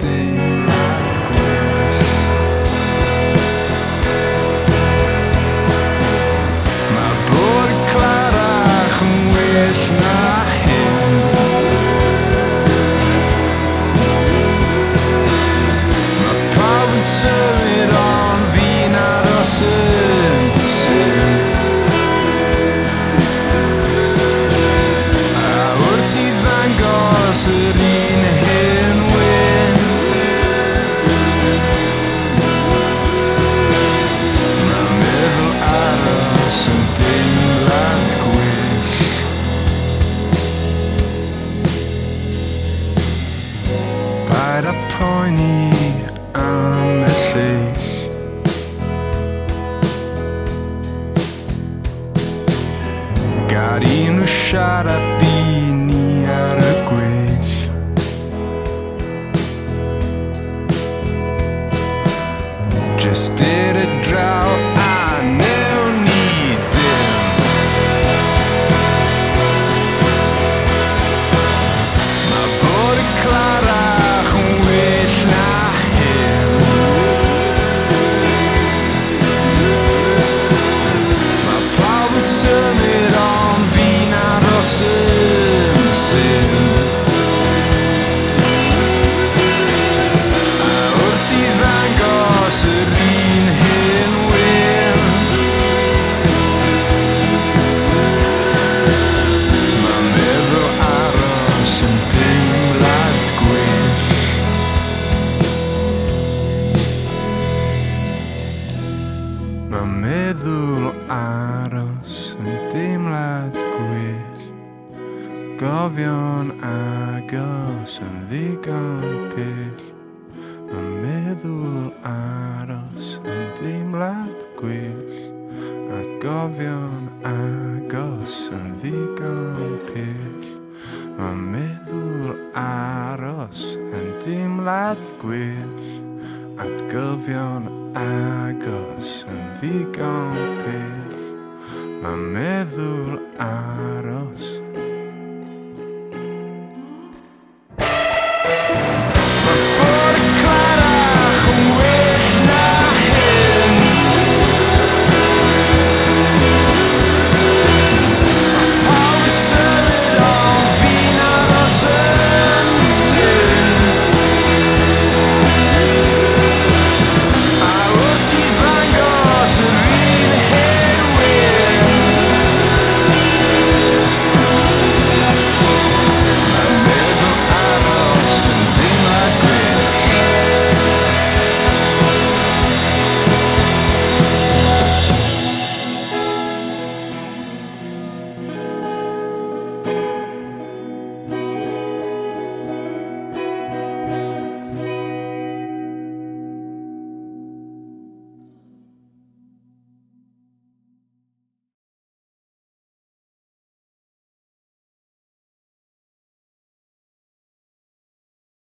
deimlad gwell. Mae bod clarach yn well na hyn. Mae pawb yn symud ond fi'n aros yn syn. A wrth i ddangos yr un hyn wyn, mae meddwl aros yn deimlad gwell. Paid â poeni am y lleill. Gad i nhw siarad i ni ar y gwell. Jyst ir y draw a newn ni dim. Mae bod y clarach yn well na hyn. Mae pawb yn symud ond fi'n aros yn syn. A wrth i ddangos yr un hyn wyn, mae meddwl aros yn deimlad gwell. Mae meddwl aros yn deimlad gwell. Gofio'n agos yn ddigon pell. Mae meddwl aros yn deimlad gwell. A gofio'n agos yn ddigon pell. Mae meddwl aros yn deimlad gwell. Atgofion agos yn ddigon pell. Mae meddwl